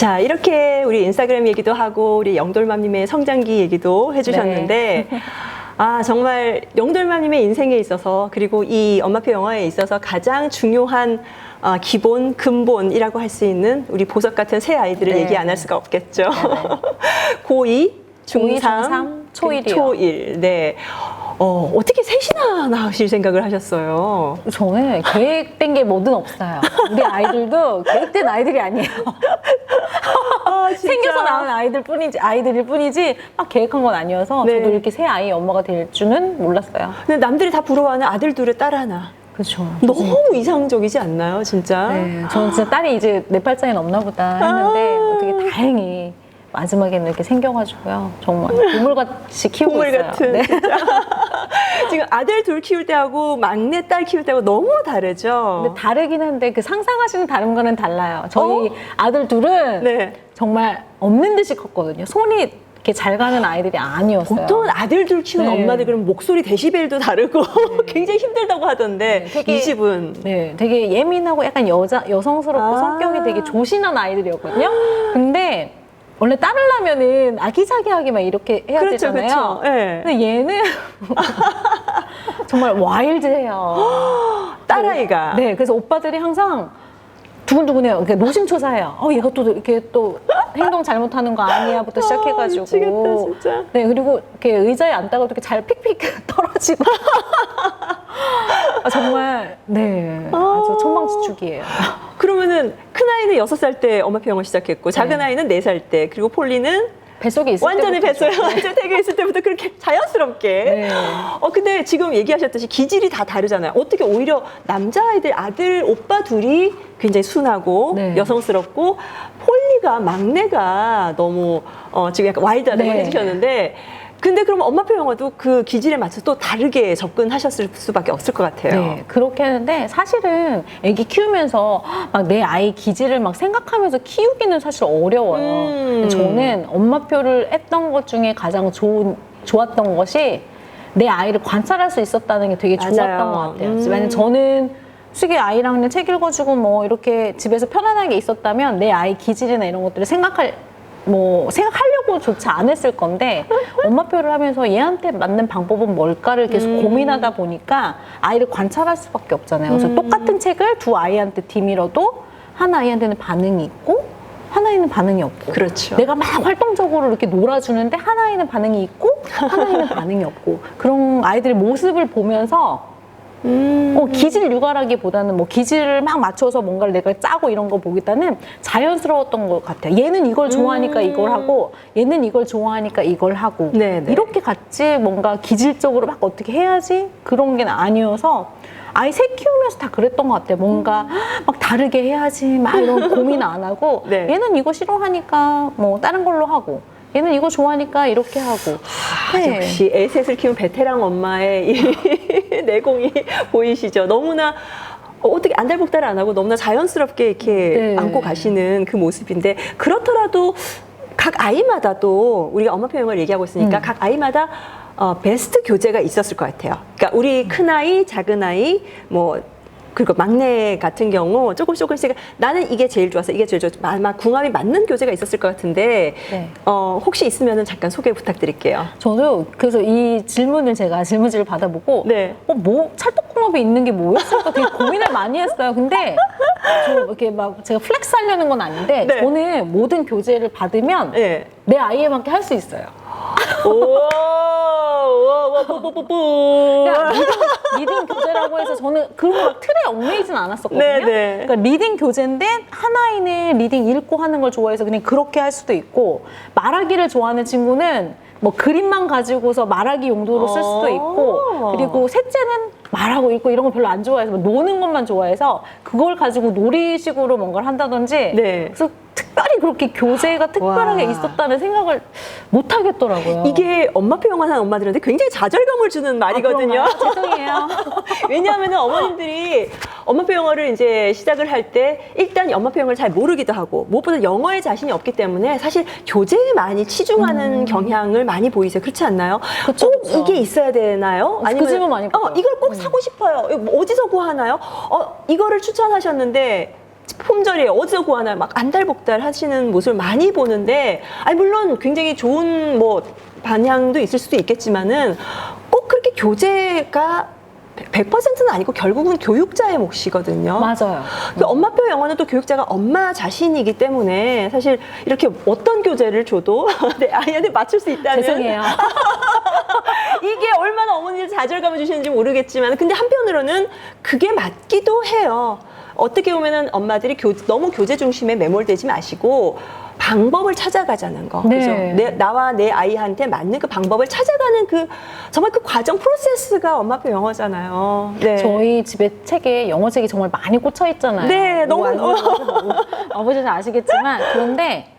자, 이렇게 우리 인스타그램 얘기도 하고 우리 영돌맘님의 성장기 얘기도 해주셨는데 네. 아, 정말 영돌맘님의 인생에 있어서 그리고 이 엄마표 영어에 있어서 가장 중요한 기본, 근본이라고 할 수 있는 우리 보석 같은 새 아이들을 네. 얘기 안 할 수가 없겠죠. 네. 고2, 고2, 중3, 중3, 초1이요. 초1. 네. 어떻게 셋이나 낳으실 생각을 하셨어요? 저는 계획된 게 뭐든 없어요. 우리 아이들도 계획된 아이들이 아니에요. 아, 진짜. 생겨서 나온 아이들일 뿐이지 막 계획한 건 아니어서 네. 저도 이렇게 새 아이 엄마가 될 줄은 몰랐어요. 근데 남들이 다 부러워하는 아들 둘에 딸 하나. 그렇죠. 너무 이상적이지 않나요, 진짜? 네, 저는 진짜 딸이 이제 내 팔자에 없나 보다 했는데 어떻게 다행히 마지막에는 이렇게 생겨가지고요. 정말 보물같이 키우고 보물 있어요. 같은. 네. 진짜. 지금 아들 둘 키울 때하고 막내 딸 키울 때하고 너무 다르죠? 근데 다르긴 한데 그 상상하시는 다른 거는 달라요. 저희 아들 둘은 네. 정말 없는 듯이 컸거든요. 손이 이렇게 잘 가는 아이들이 아니었어요. 보통 아들 둘 키우는 네. 엄마들 그러면 목소리 데시벨도 다르고 굉장히 힘들다고 하던데 네, 되게- 이 집은 네, 되게 예민하고 약간 여성스럽고 아. 성격이 되게 조신한 아이들이었거든요. 근데 원래 딸을 낳으면은 아기자기하게 막 이렇게 해야 그렇죠, 되잖아요. 그렇죠. 네. 근데 얘는 정말 와일드해요. 딸아이가. 네, 그래서 오빠들이 항상 두근두근해요. 이렇게 노심초사해요. 얘가 또 이렇게 또 행동 잘못하는 거 아니야부터 시작해가지고. 미치겠다, 진짜. 네, 그리고 이렇게 의자에 앉다가 이렇게 잘 픽픽 떨어지고. 정말 네, 아주 천방지축이에요. 그러면은 큰 아이는 6살 때 엄마표 영어 시작했고 작은 네. 아이는 4살 때 그리고 폴리는 뱃속에 있을 완전히 때부터 뱃속에 완전 태교에 있을 때부터 그렇게 자연스럽게. 네. 근데 지금 얘기하셨듯이 기질이 다 다르잖아요. 어떻게 오히려 남자아이들, 아들, 오빠 둘이 굉장히 순하고 네. 여성스럽고 폴리가 막내가 너무 지금 약간 와일드하다고 네. 해주셨는데 근데 그럼 엄마표 영어도 그 기질에 맞춰 또 다르게 접근하셨을 수밖에 없을 것 같아요. 네, 그렇게 하는데 사실은 애기 키우면서 막 내 아이 기질을 막 생각하면서 키우기는 사실 어려워요. 근데 저는 엄마표를 했던 것 중에 가장 좋았던 것이 내 아이를 관찰할 수 있었다는 게 되게 좋았던 맞아요. 것 같아요. 만약 저는 솔직히 아이랑 그냥 책 읽어주고 뭐 이렇게 집에서 편안하게 있었다면 내 아이 기질이나 이런 것들을 생각하려고조차 안 했을 건데 엄마표를 하면서 얘한테 맞는 방법은 뭘까를 계속 고민하다 보니까 아이를 관찰할 수밖에 없잖아요. 그래서 똑같은 책을 두 아이한테 뒤밀어도 한 아이한테는 반응이 있고 한 아이는 반응이 없고 그렇죠. 내가 막 활동적으로 이렇게 놀아주는데 한 아이는 반응이 있고 한 아이는 반응이 없고 그런 아이들의 모습을 보면서 기질 육아라기보다는 뭐 기질을 막 맞춰서 뭔가를 내가 짜고 이런 거 보기보다는 자연스러웠던 것 같아요. 얘는 이걸 좋아하니까 이걸 하고 얘는 이걸 좋아하니까 이걸 하고 네네. 이렇게 같이 뭔가 기질적으로 막 어떻게 해야지 그런 게 아니어서 아이 셋 키우면서 다 그랬던 것 같아요. 뭔가 막 다르게 해야지 막 이런 고민 안 하고 네. 얘는 이거 싫어하니까 뭐 다른 걸로 하고 얘는 이거 좋아하니까 이렇게 하고 역시 애셋을 키운 베테랑 엄마의 이 내공이 보이시죠? 너무나 어떻게 안달복달 안 하고 너무나 자연스럽게 이렇게 네. 안고 가시는 그 모습인데 그렇더라도 각 아이마다 또 우리가 엄마표 영어를 얘기하고 있으니까 각 아이마다 베스트 교재가 있었을 것 같아요. 그러니까 우리 큰아이, 작은아이, 그리고 막내 같은 경우 조금씩 나는 이게 제일 좋아서 이게 제일 좋아서 아마 궁합이 맞는 교재가 있었을 것 같은데 네. 혹시 있으면 잠깐 소개 부탁드릴게요. 저도 그래서 이 질문을 제가 질문지를 받아보고 네. 찰떡궁합이 있는 게 뭐였을까 되게 고민을 많이 했어요. 근데 저 이렇게 막 제가 플렉스 하려는 건 아닌데 네. 저는 모든 교재를 받으면 네. 내 아이에 맞게 할 수 있어요. 뽀뽀뽀뽀. 그러니까 리딩 교재라고 해서 저는 그런 거 막 틀에 얽매이진 않았었거든요. 네네. 그러니까 리딩 교재인데 한 아이는 리딩 읽고 하는 걸 좋아해서 그냥 그렇게 할 수도 있고 말하기를 좋아하는 친구는 뭐 그림만 가지고서 말하기 용도로 쓸 수도 있고 그리고 셋째는 말하고 읽고 이런 거 별로 안 좋아해서 뭐 노는 것만 좋아해서 그걸 가지고 놀이식으로 뭔가를 한다든지 네. 그래서 특별히 그렇게 교재가 특별하게 와. 있었다는 생각을 못 하겠더라고요. 이게 엄마표 영어하는 엄마들한테 굉장히 좌절감을 주는 말이거든요. 그런가요? 죄송해요. 왜냐하면 어머님들이 엄마표 영어를 이제 시작을 할 때 일단 엄마표 영어를 잘 모르기도 하고 무엇보다 영어에 자신이 없기 때문에 사실 교재에 많이 치중하는 경향을 많이 보이세요. 그렇지 않나요? 그쵸, 꼭 그쵸. 이게 있어야 되나요? 그 질문 많이 받아요. 이걸 꼭 사고 싶어요. 이거 어디서 구하나요? 이거를 추천하셨는데 품절이에요. 어디서 구하나 막 안달복달 하시는 모습을 많이 보는데, 아니 물론 굉장히 좋은 뭐 반향도 있을 수도 있겠지만은 꼭 그렇게 교재가 100%는 아니고 결국은 교육자의 몫이거든요. 맞아요. 그 엄마표 영어는 또 교육자가 엄마 자신이기 때문에 사실 이렇게 어떤 교재를 줘도 내 아이한테 맞출 수 있다는 죄송해요. 이게 얼마나 어머니를 좌절감을 주시는지 모르겠지만 근데 한편으로는 그게 맞기도 해요. 어떻게 보면은 엄마들이 너무 교재 중심에 매몰되지 마시고 방법을 찾아가자는 거. 네. 그죠? 나와 내 아이한테 맞는 그 방법을 찾아가는 그 정말 그 과정 프로세스가 엄마표 영어잖아요. 네. 저희 집에 책에 영어 책이 정말 많이 꽂혀 있잖아요. 네, 뭐 너무 아버지는 아시겠지만 그런데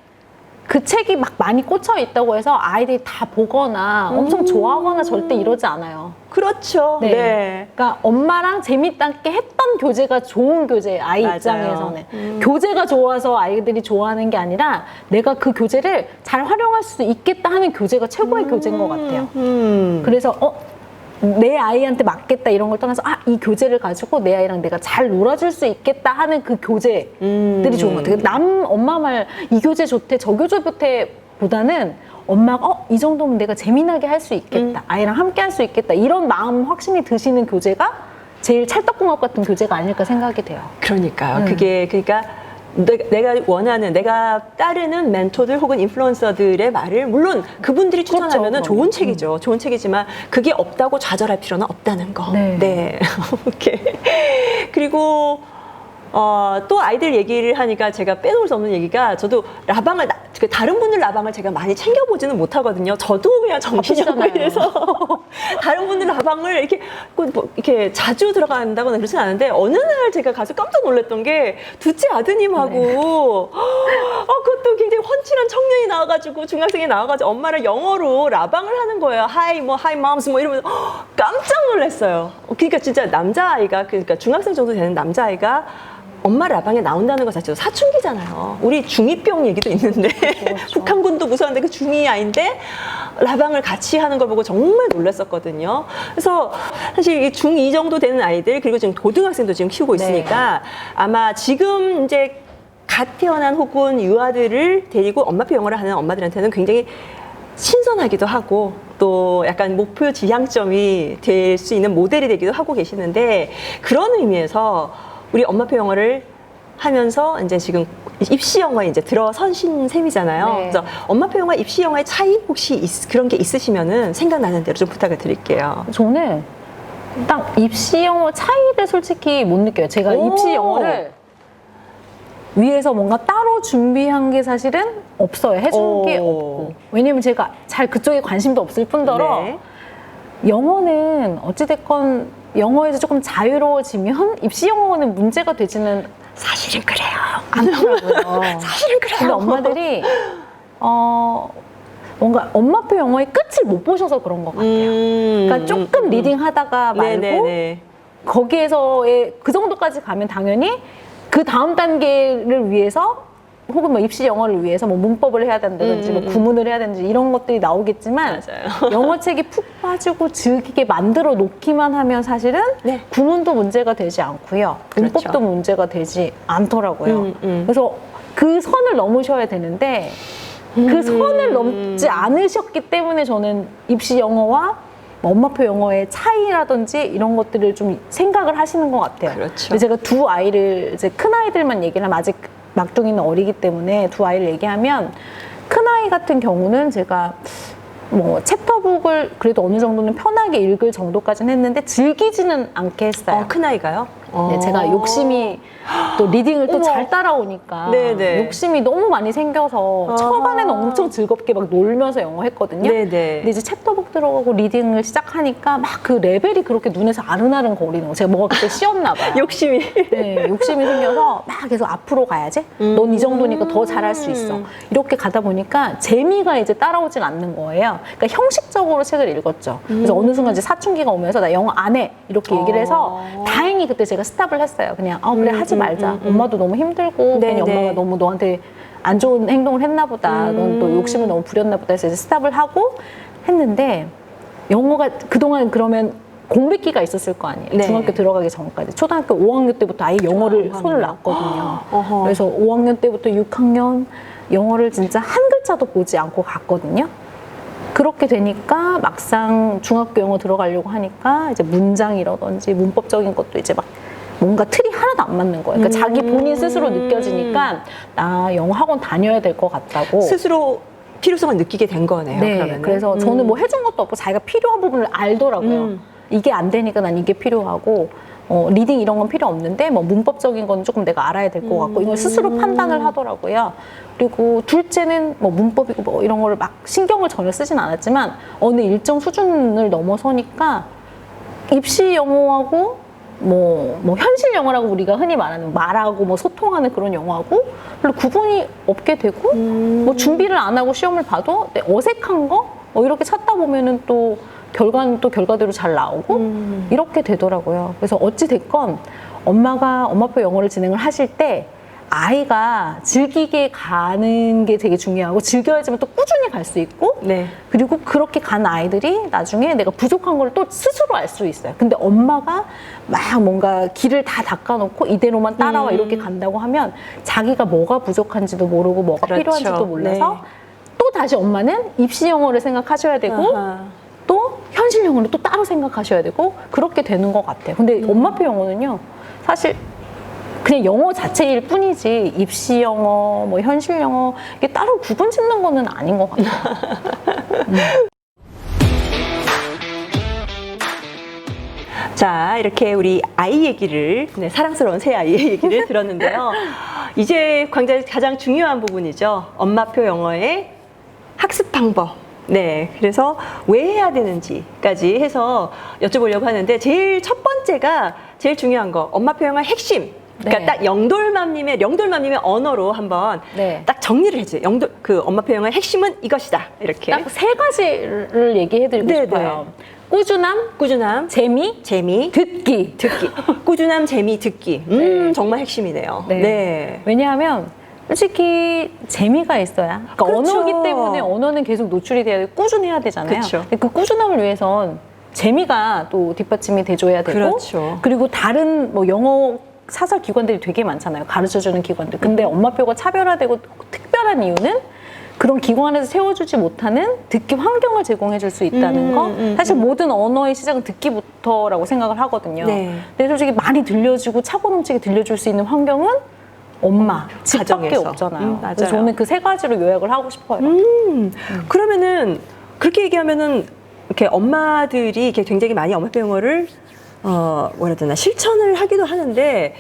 그 책이 막 많이 꽂혀 있다고 해서 아이들이 다 보거나 엄청 좋아하거나 절대 이러지 않아요. 그렇죠. 네. 네. 그러니까 엄마랑 재밌게 했던 교재가 좋은 교재, 아이 맞아요. 입장에서는. 교재가 좋아서 아이들이 좋아하는 게 아니라 내가 그 교재를 잘 활용할 수 있겠다 하는 교재가 최고의 교재인 것 같아요. 그래서 내 아이한테 맞겠다 이런 걸 떠나서 이 교재를 가지고 내 아이랑 내가 잘 놀아줄 수 있겠다 하는 그 교재들이 좋은 것 같아요. 엄마 말 이 교재 좋대 저 교재 좋대 보다는 엄마가 이 정도면 내가 재미나게 할 수 있겠다 아이랑 함께 할 수 있겠다 이런 마음 확신이 드시는 교재가 제일 찰떡궁합 같은 교재가 아닐까 생각이 돼요. 그러니까요. 그게 그러니까 내가 원하는, 내가 따르는 멘토들 혹은 인플루언서들의 말을 물론 그분들이 추천하면은 그렇죠, 좋은 책이죠. 좋은 책이지만 그게 없다고 좌절할 필요는 없다는 거. 네. 네. 오케이. 그리고 또 아이들 얘기를 하니까 제가 빼놓을 수 없는 얘기가 저도 라방을 다른 분들 라방을 제가 많이 챙겨보지는 못하거든요. 저도 그냥 정신이 없고 이래서 다른 분들 라방을 이렇게 이렇게 자주 들어간다거나 그러진 않은데 어느 날 제가 가서 깜짝 놀랐던 게 둘째 아드님하고 그것도 굉장히 헌칠한 청년이 나와가지고 중학생이 나와가지고 엄마를 영어로 라방을 하는 거예요. 하이 맘스 뭐 이러면서 깜짝 놀랐어요. 그러니까 진짜 남자아이가 그러니까 중학생 정도 되는 남자아이가 엄마 라방에 나온다는 것 자체도 사춘기잖아요. 우리 중2병 얘기도 있는데 그렇죠. 북한군도 무서운데 그 중2 아이인데 라방을 같이 하는 걸 보고 정말 놀랐었거든요. 그래서 사실 중2 정도 되는 아이들 그리고 지금 고등학생도 지금 키우고 있으니까 아마 지금 이제 갓 태어난 혹은 유아들을 데리고 엄마표 영어를 하는 엄마들한테는 굉장히 신선하기도 하고 또 약간 목표 지향점이 될 수 있는 모델이 되기도 하고 계시는데 그런 의미에서 우리 엄마표 영어를 하면서 이제 지금 입시 영어에 이제 들어서신 셈이잖아요. 네. 그래서 엄마표 영어, 입시 영어의 차이 혹시 그런 게 있으시면은 생각나는 대로 좀 부탁을 드릴게요. 저는 딱 입시 영어 차이를 솔직히 못 느껴요. 제가 입시 영어를 위에서 뭔가 따로 준비한 게 사실은 없어요. 해준 게 없고. 왜냐면 제가 잘 그쪽에 관심도 없을 뿐더러 네. 영어는 어찌됐건 영어에서 조금 자유로워지면 입시 영어는 문제가 되지는 사실은 그래요. 않더라고요. 사실은 그래요. 근데 엄마들이 뭔가 엄마표 영어의 끝을 못 보셔서 그런 것 같아요. 그러니까 조금 리딩하다가 말고 네네네. 거기에서의 그 정도까지 가면 당연히 그 다음 단계를 위해서 혹은 뭐 입시 영어를 위해서 뭐 문법을 해야 된다든지 뭐 구문을 해야 되는지 이런 것들이 나오겠지만 맞아요. 영어책이 푹 빠지고 즐기게 만들어 놓기만 하면 사실은 네. 구문도 문제가 되지 않고요. 문법도 그렇죠. 문제가 되지 않더라고요. 그래서 그 선을 넘으셔야 되는데 그 선을 넘지 않으셨기 때문에 저는 입시 영어와 엄마표 영어의 차이라든지 이런 것들을 좀 생각을 하시는 것 같아요. 그렇죠. 근데 제가 두 아이를 이제 큰 아이들만 얘기를 하면 아직 막둥이는 어리기 때문에 두 아이를 얘기하면 큰 아이 같은 경우는 제가 뭐 챕터북을 그래도 어느 정도는 편하게 읽을 정도까지는 했는데 즐기지는 않게 했어요. 큰아이가요? 네, 제가 욕심이 또 리딩을 또 어머. 잘 따라오니까 네네. 욕심이 너무 많이 생겨서 초반에는 엄청 즐겁게 막 놀면서 영어 했거든요. 네네. 근데 이제 챕터북 들어가고 리딩을 시작하니까 막 그 레벨이 그렇게 눈에서 아른아른 거리는 거. 제가 뭐가 그때 씌었나 봐요. 욕심이. 네, 욕심이 생겨서 막 계속 앞으로 가야지. 넌 이 정도니까 더 잘할 수 있어. 이렇게 가다 보니까 재미가 이제 따라오질 않는 거예요. 그러니까 형식적으로 책을 읽었죠. 그래서 어느 순간 이제 사춘기가 오면서 나 영어 안 해. 이렇게 얘기를 해서 다행히 그때 제가 스탑을 했어요. 그냥 그래 하지 말자. 엄마도 너무 힘들고 네, 괜히 네. 엄마가 너무 너한테 안 좋은 행동을 했나 보다. 넌 또 욕심을 너무 부렸나 보다 해서 이제 스탑을 하고 했는데 영어가 그동안 그러면 공백기가 있었을 거 아니에요. 네. 중학교 들어가기 전까지. 초등학교 5학년 때부터 아예 영어를 손을 놨거든요. 어허. 그래서 5학년 때부터 6학년 영어를 진짜 한 글자도 보지 않고 갔거든요. 그렇게 되니까 막상 중학교 영어 들어가려고 하니까 이제 문장이라든지 문법적인 것도 이제 막 뭔가 틀이 하나도 안 맞는 거예요. 그러니까 자기 본인 스스로 느껴지니까 나 영어 학원 다녀야 될 것 같다고. 스스로 필요성을 느끼게 된 거네요. 네, 그러면은. 그래서 저는 뭐 해준 것도 없고 자기가 필요한 부분을 알더라고요. 이게 안 되니까 난 이게 필요하고 리딩 이런 건 필요 없는데 뭐 문법적인 건 조금 내가 알아야 될 것 같고 이걸 스스로 판단을 하더라고요. 그리고 둘째는 뭐 문법이고 뭐 이런 거를 막 신경을 전혀 쓰진 않았지만 어느 일정 수준을 넘어서니까 입시 영어하고 뭐 현실 영어라고 우리가 흔히 말하는 말하고 뭐 소통하는 그런 영어하고 별로 구분이 없게 되고 뭐 준비를 안 하고 시험을 봐도 어색한 거 이렇게 찾다 보면은 또 결과는 또 결과대로 잘 나오고 이렇게 되더라고요. 그래서 어찌 됐건 엄마표 영어를 진행을 하실 때 아이가 즐기게 가는 게 되게 중요하고 즐겨야지만 또 꾸준히 갈 수 있고 네. 그리고 그렇게 간 아이들이 나중에 내가 부족한 걸 또 스스로 알 수 있어요. 근데 엄마가 막 뭔가 길을 다 닦아놓고 이대로만 따라와 이렇게 간다고 하면 자기가 뭐가 부족한지도 모르고 뭐가 그렇죠. 필요한지도 몰라서 네. 또 다시 엄마는 입시 영어를 생각하셔야 되고 아하. 또 현실 영어를 또 따로 생각하셔야 되고 그렇게 되는 것 같아요. 근데 엄마표 영어는요 사실 그냥 영어 자체일 뿐이지 입시 영어, 뭐 현실 영어 이게 따로 구분 짓는 거는 아닌 것 같아요. 자, 이렇게 우리 아이 얘기를, 네, 사랑스러운 새 아이의 얘기를 들었는데요. 이제 굉장히 가장 중요한 부분이죠. 엄마표 영어의 학습 방법. 네, 그래서 왜 해야 되는지까지 해서 여쭤보려고 하는데 제일 첫 번째가 제일 중요한 거, 엄마표 영어의 핵심. 그러니까 네. 딱 영돌맘님의 언어로 한번 네. 딱 정리를 해줘요. 그 엄마표 영어의 핵심은 이것이다. 이렇게. 딱 세 가지를 얘기해드리고 네, 싶어요. 꾸준함, 재미, 듣기. 꾸준함, 재미, 듣기. 네. 정말 핵심이네요. 네. 네. 왜냐하면 솔직히 재미가 있어야. 그러니까 그렇죠. 언어기 때문에 언어는 계속 노출이 돼야 되고 꾸준해야 되잖아요. 그렇죠. 근데 그 꾸준함을 위해선 재미가 또 뒷받침이 돼줘야 되고 그렇죠. 그리고 다른 뭐 영어 사설 기관들이 되게 많잖아요. 가르쳐주는 기관들. 근데 엄마표가 차별화되고 특별한 이유는 그런 기관에서 세워주지 못하는 듣기 환경을 제공해 줄 수 있다는 거. 사실 모든 언어의 시작은 듣기부터라고 생각을 하거든요. 네. 근데 솔직히 많이 들려주고 차고 넘치게 들려줄 수 있는 환경은 엄마, 집밖에 가정에서. 없잖아요. 맞아요. 그래서 저는 그 세 가지로 요약을 하고 싶어요. 그러면은 그렇게 얘기하면은 이렇게 엄마들이 이렇게 굉장히 많이 엄마표 영어를 뭐라 해야 되나 실천을 하기도 하는데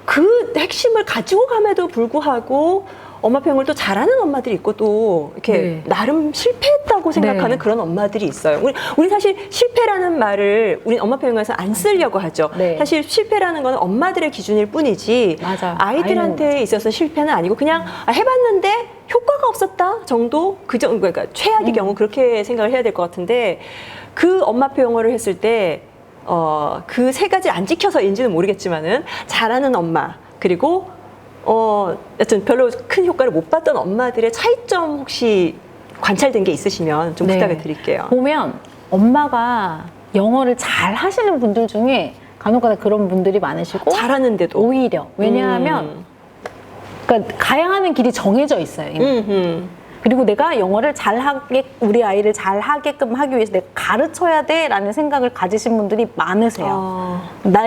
그 핵심을 가지고 감에도 불구하고 엄마표 영어를 또 잘하는 엄마들이 있고 또 이렇게 네. 나름 실패했다고 생각하는 네. 그런 엄마들이 있어요. 우리 사실 실패라는 말을 우리 엄마표 영어에서 안 쓰려고 하죠. 네. 사실 실패라는 건 엄마들의 기준일 뿐이지 맞아요. 아이들한테 있어서 실패는 아니고 그냥 해봤는데 효과가 없었다 정도 그러니까 최악의 경우 그렇게 생각을 해야 될 것 같은데 그 엄마표 영어를 했을 때 그 세 가지 안 지켜서인지는 모르겠지만은 잘하는 엄마 그리고 여튼 별로 큰 효과를 못 봤던 엄마들의 차이점 혹시 관찰된 게 있으시면 좀 네. 부탁을 드릴게요. 보면 엄마가 영어를 잘 하시는 분들 중에 간혹가다 그런 분들이 많으시고 잘하는데도 오히려 왜냐하면 그러니까 가야 하는 길이 정해져 있어요. 이미. 그리고 내가 영어를 우리 아이를 잘 하게끔 하기 위해서 내가 가르쳐야 돼라는 생각을 가지신 분들이 많으세요.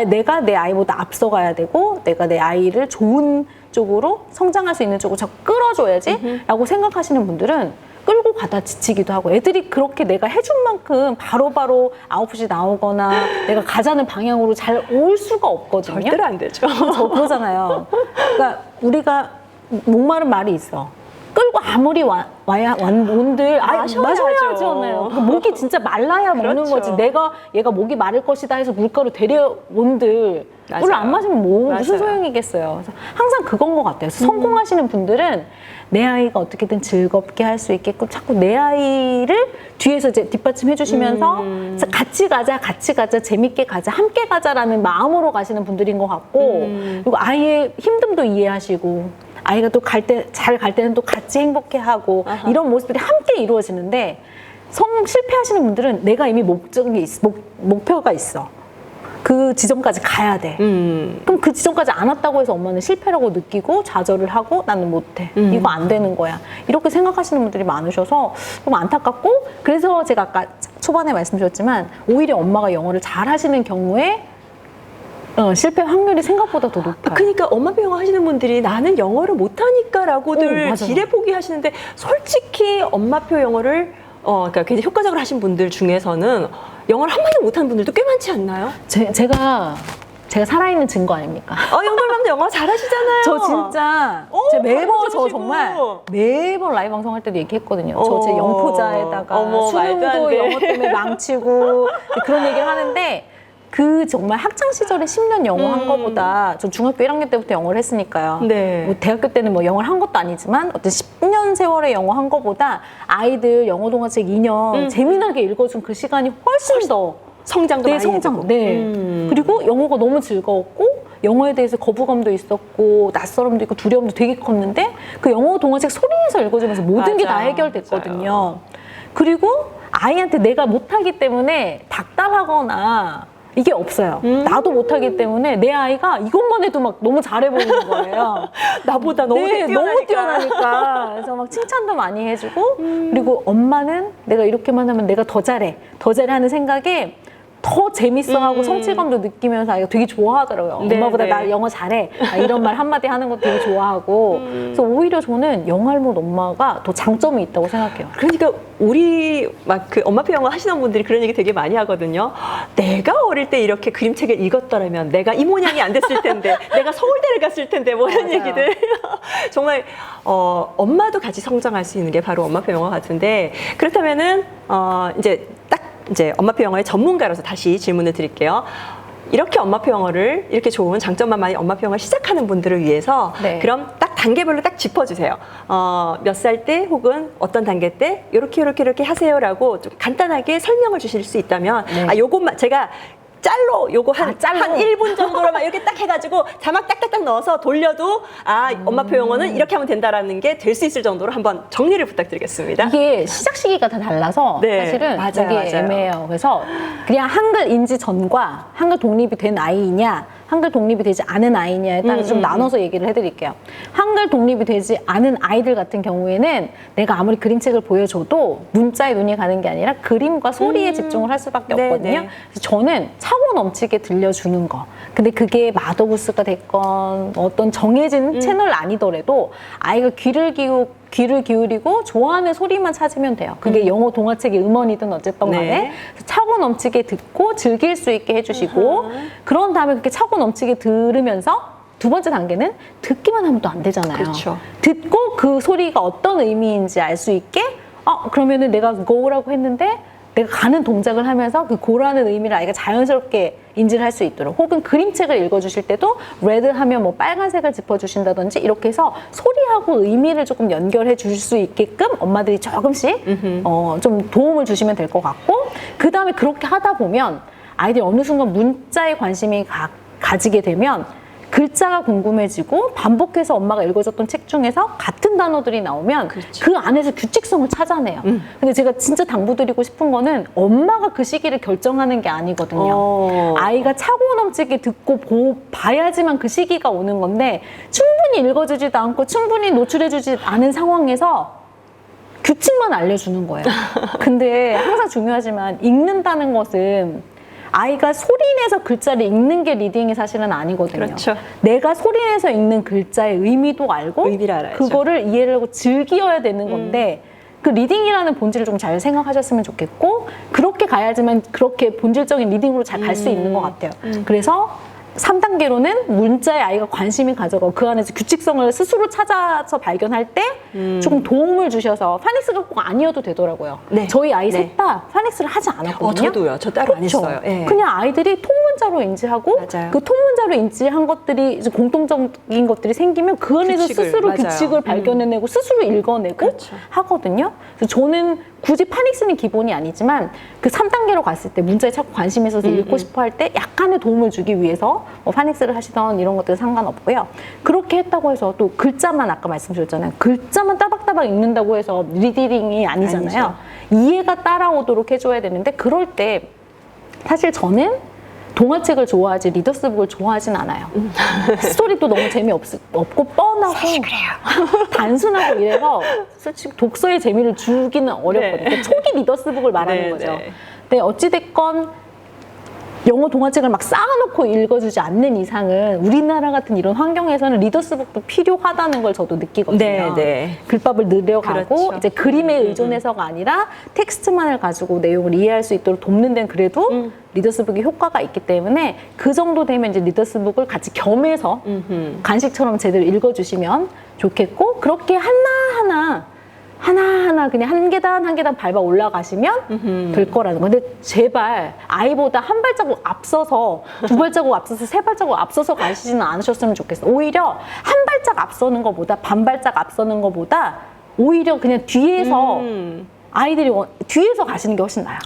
내가 내 아이보다 앞서가야 되고 내가 내 아이를 좋은 쪽으로 성장할 수 있는 쪽으로 자꾸 끌어줘야지 라고 생각하시는 분들은 끌고 가다 지치기도 하고 애들이 그렇게 내가 해준 만큼 바로바로 아웃풋이 나오거나 내가 가자는 방향으로 잘 올 수가 없거든요. 절대로 안 되죠. 그러잖아요. 그러니까 우리가 목마른 말이 있어. 끌고 아무리 온들 마셔야죠. 목이 진짜 말라야 먹는 그렇죠. 거지. 얘가 목이 마를 것이다 해서 물가로 데려온들 물을 안 마시면 무슨 소용이겠어요. 그래서 항상 그건 것 같아요. 그래서 성공하시는 분들은 내 아이가 어떻게든 즐겁게 할 수 있게끔 자꾸 내 아이를 뒤에서 이제 뒷받침해 주시면서 같이 가자, 재밌게 가자, 함께 가자라는 마음으로 가시는 분들인 것 같고 그리고 아이의 힘듦도 이해하시고 아이가 또 잘 갈 때는 또 같이 행복해하고 이런 모습들이 함께 이루어지는데 실패하시는 분들은 내가 이미 목표가 있어. 그 지점까지 가야 돼. 그럼 그 지점까지 안 왔다고 해서 엄마는 실패라고 느끼고 좌절을 하고 나는 못해. 이거 안 되는 거야. 이렇게 생각하시는 분들이 많으셔서 좀 안타깝고, 그래서 제가 아까 초반에 말씀드렸지만 오히려 엄마가 영어를 잘 하시는 경우에 실패 확률이 생각보다 더 높아요. 그러니까 엄마표 영어 하시는 분들이 나는 영어를 못하니까라고들 맞아요. 지레 포기하시는데, 솔직히 엄마표 영어를 그러니까 굉장히 효과적으로 하신 분들 중에서는 영어를 한마디도 못하는 분들도 꽤 많지 않나요? 제가 살아있는 증거 아닙니까? 영걸맘도 영어 잘하시잖아요. 저 진짜 제가 매번 저 잘하시고. 정말 매번 라이브 방송할 때도 얘기했거든요. 저 제 영포자에다가 어머, 말도 안 수능도 돼. 영어 때문에 망치고 그런 얘기를 하는데, 그 정말 학창 시절에 10년 영어 한 거보다, 저 중학교 1학년 때부터 영어를 했으니까요. 네. 뭐 대학교 때는 뭐 영어를 한 것도 아니지만 어떤 10년 세월의 영어 한 거보다 아이들 영어 동화책 2년 재미나게 읽어준 그 시간이 훨씬 더 성장도 많이 성장. 해주고. 네. 그리고 영어가 너무 즐거웠고, 영어에 대해서 거부감도 있었고, 낯설음도 있고, 두려움도 되게 컸는데, 그 영어 동화책 소리내서 읽어주면서 모든 게 다 맞아요. 해결됐거든요. 그리고 아이한테 내가 못하기 때문에 닥달하거나 이게 없어요. 나도 못하기 때문에 내 아이가 이것만 해도 막 너무 잘해 보이는 거예요. 나보다 너무 네, 뛰어나니까. 너무 뛰어나니까. 그래서 막 칭찬도 많이 해주고, 그리고 엄마는 내가 이렇게만 하면 내가 더 잘해 하는 생각에 더 재밌어하고 성취감도 느끼면서 아이가 되게 좋아하더라고요. 네, 엄마보다 네. 나 영어 잘해. 이런 말 한마디 하는 것도 되게 좋아하고. 그래서 오히려 저는 영할못 엄마가 더 장점이 있다고 생각해요. 그러니까 우리 막 그 엄마표 영어 하시는 분들이 그런 얘기 되게 많이 하거든요. 내가 어릴 때 이렇게 그림책을 읽었더라면 내가 이 모양이 안 됐을 텐데, 내가 서울대를 갔을 텐데, 뭐 이런 맞아요. 얘기들. 정말 엄마도 같이 성장할 수 있는 게 바로 엄마표 영어 같은데, 그렇다면은 이제 엄마표 영어의 전문가로서 다시 질문을 드릴게요. 이렇게 엄마표 영어를, 이렇게 좋은 장점만 많이 엄마표 영어를 시작하는 분들을 위해서 네. 그럼 딱 단계별로 딱 짚어주세요. 몇 살 때 혹은 어떤 단계 때 이렇게 하세요라고 좀 간단하게 설명을 주실 수 있다면, 네. 요것만 제가 짤로 요거 한 1분 정도로만 이렇게 딱 해가지고 자막 딱딱딱 넣어서 돌려도 엄마표 영어는 이렇게 하면 된다라는 게 될 수 있을 정도로 한번 정리를 부탁드리겠습니다. 이게 시작 시기가 다 달라서 네, 사실은 맞아요, 되게 맞아요. 애매해요. 그래서 그냥 한글 인지 전과 한글 독립이 된 아이냐, 한글 독립이 되지 않은 아이냐에 따라서 좀 나눠서 얘기를 해드릴게요. 한글 독립이 되지 않은 아이들 같은 경우에는 내가 아무리 그림책을 보여줘도 문자에 눈이 가는 게 아니라 그림과 소리에 집중을 할 수밖에 네, 없거든요. 네. 그래서 저는 차고 넘치게 들려주는 거. 근데 그게 마더부스가 됐건 어떤 정해진 채널 아니더라도 아이가 귀를 기울이고 좋아하는 소리만 찾으면 돼요. 그게 영어 동화책의 음원이든 어쨌든 간에. 네. 그래서 차고 넘치게 듣고 즐길 수 있게 해주시고, 그런 다음에 그렇게 차고 넘치게 들으면서 두 번째 단계는 듣기만 하면 또 안 되잖아요. 그렇죠. 듣고 그 소리가 어떤 의미인지 알 수 있게, 그러면은 내가 go라고 했는데 내가 가는 동작을 하면서 그 고라는 의미를 아이가 자연스럽게 인지를 할 수 있도록, 혹은 그림책을 읽어주실 때도 레드 하면 뭐 빨간색을 짚어주신다든지 이렇게 해서 소리하고 의미를 조금 연결해 주실 수 있게끔 엄마들이 조금씩 좀 도움을 주시면 될 것 같고, 그 다음에 그렇게 하다 보면 아이들이 어느 순간 문자에 관심이 가지게 되면 글자가 궁금해지고, 반복해서 엄마가 읽어줬던 책 중에서 같은 단어들이 나오면 그렇죠. 그 안에서 규칙성을 찾아내요. 근데 제가 진짜 당부드리고 싶은 거는 엄마가 그 시기를 결정하는 게 아니거든요. 아이가 차고 넘치게 듣고 봐야지만 그 시기가 오는 건데, 충분히 읽어주지도 않고 충분히 노출해주지 않은 상황에서 규칙만 알려주는 거예요. 근데 항상 중요하지만 읽는다는 것은 아이가 소리내서 글자를 읽는 게 리딩이 사실은 아니거든요. 그렇죠. 내가 소리내서 읽는 글자의 의미도 알고, 의미를 알아야죠. 그거를 이해를 하고 즐겨야 되는 건데, 그 리딩이라는 본질을 좀 잘 생각하셨으면 좋겠고, 그렇게 가야지만 그렇게 본질적인 리딩으로 잘 갈 수 있는 것 같아요. 그래서 3단계로는 문자에 아이가 관심이 가져가고 그 안에서 규칙성을 스스로 찾아서 발견할 때 조금 도움을 주셔서, 파닉스가 꼭 아니어도 되더라고요. 네. 저희 아이 네. 셋 다 파닉스를 하지 않았거든요. 저도요. 저 따로 안 그렇죠. 했어요. 예. 그냥 아이들이 통문자로 인지하고, 맞아요. 그 통문자로 인지한 것들이 이제 공통적인 것들이 생기면 그 안에서 규칙을, 스스로 맞아요. 규칙을 발견해내고 스스로 읽어내고 그렇죠. 하거든요. 그래서 저는 굳이 파닉스는 기본이 아니지만 그 3단계로 갔을 때 문자에 자꾸 관심이 있어서 읽고 싶어 할 때 약간의 도움을 주기 위해서 하셔서 뭐 파닉스를 하시던 이런 것들 상관없고요. 그렇게 했다고 해서 또 글자만 아까 말씀드렸잖아요. 글자만 따박따박 읽는다고 해서 리디딩이 아니잖아요. 이해가 따라오도록 해줘야 되는데 그럴 때 사실 저는 동화책을 좋아하지 리더스북을 좋아하진 않아요. 스토리도 너무 재미없고 뻔하고 단순하고 이래서 솔직히 독서의 재미를 주기는 어렵거든요. 그러니까 초기 리더스북을 말하는 거죠. 근데 어찌됐건 영어 동화책을 막 쌓아놓고 읽어주지 않는 이상은 우리나라 같은 이런 환경에서는 리더스북도 필요하다는 걸 저도 느끼거든요. 글밥을 늘려가고 그렇죠. 이제 그림에 의존해서가 아니라 텍스트만을 가지고 내용을 이해할 수 있도록 돕는 데는 그래도 리더스북이 효과가 있기 때문에 그 정도 되면 이제 리더스북을 같이 겸해서 간식처럼 제대로 읽어주시면 좋겠고 그렇게 하나하나 그냥 한 계단 밟아 올라가시면 될 거라는 거. 근데 제발 아이보다 한 발자국 앞서서 두 발자국 앞서서 세 발자국 앞서서 가시지는 않으셨으면 좋겠어. 오히려 한 발짝 앞서는 것보다 반 발짝 앞서는 것보다 오히려 그냥 뒤에서 아이들이 뒤에서 가시는 게 훨씬 나아요.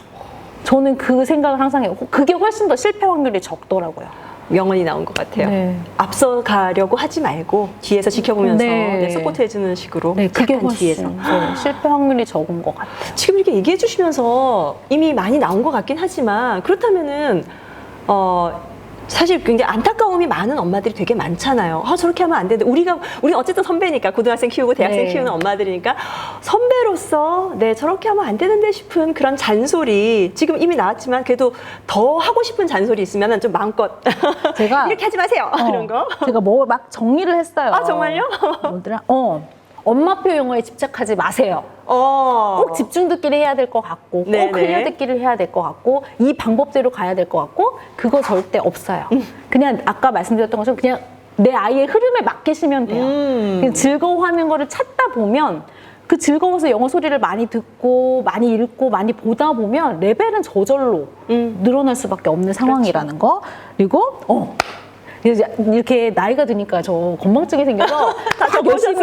저는 그 생각을 항상 해요. 그게 훨씬 더 실패 확률이 적더라고요. 명언이 나온 것 같아요. 앞서 가려고 하지 말고 뒤에서 지켜보면서 서포트해주는 식으로. 그게 훨씬 실패 확률이 적은 것 같아요. 지금 이렇게 얘기해 주시면서 이미 많이 나온 것 같긴 하지만 그렇다면은 사실 굉장히 안타까움이 많은 엄마들이 되게 많잖아요. 저렇게 하면 안 되는데 우리 어쨌든 선배니까 고등학생 키우고 대학생 키우는 엄마들이니까 선배로서 저렇게 하면 안 되는데 싶은 그런 잔소리 지금 이미 나왔지만 그래도 더 하고 싶은 잔소리 있으면 좀 마음껏 제가 이렇게 하지 마세요 이런 거 제가 뭐 막 정리를 했어요. 정말요? 뭐더라? 엄마표 영어에 집착하지 마세요. 꼭 집중듣기를 해야 될 것 같고 꼭 흘려듣기를 해야 될 것 같고 이 방법대로 가야 될 것 같고 그거 절대 없어요. 그냥 아까 말씀드렸던 것처럼 그냥 내 아이의 흐름에 맡기시면 돼요. 그냥 즐거워하는 거를 찾다 보면 그 즐거워서 영어 소리를 많이 듣고 많이 읽고 많이 보다 보면 레벨은 저절로 늘어날 수밖에 없는 상황이라는 거. 그리고 이렇게 나이가 드니까 저 건망증이 생겨서 다 열심히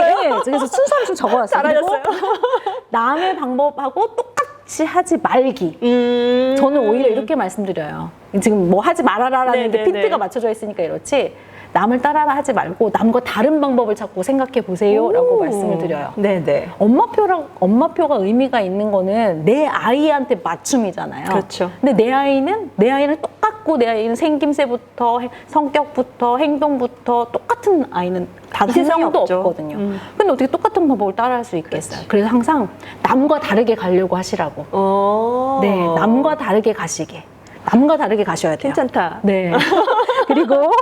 그래서 순서를 좀 적어놨어요. 잘하셨어요. 남의 방법하고 똑같이 하지 말기. 저는 오히려 이렇게 말씀드려요. 지금 뭐 하지 말아라라는 게 핀트가 맞춰져 있으니까 이렇지. 남을 따라라 하지 말고 남과 다른 방법을 찾고 생각해 보세요라고 말씀을 드려요. 엄마표가 의미가 있는 거는 내 아이한테 맞춤이잖아요. 그렇죠. 근데 내 아이는 똑같고 내 아이는 생김새부터 성격부터 행동부터 똑같은 아이는 다른 사람도 없거든요. 근데 어떻게 똑같은 방법을 따라할 수 있겠어요? 그래서 항상 남과 다르게 가려고 하시라고. 남과 다르게 가시게. 남과 다르게 가셔야 돼요. 괜찮다. 그리고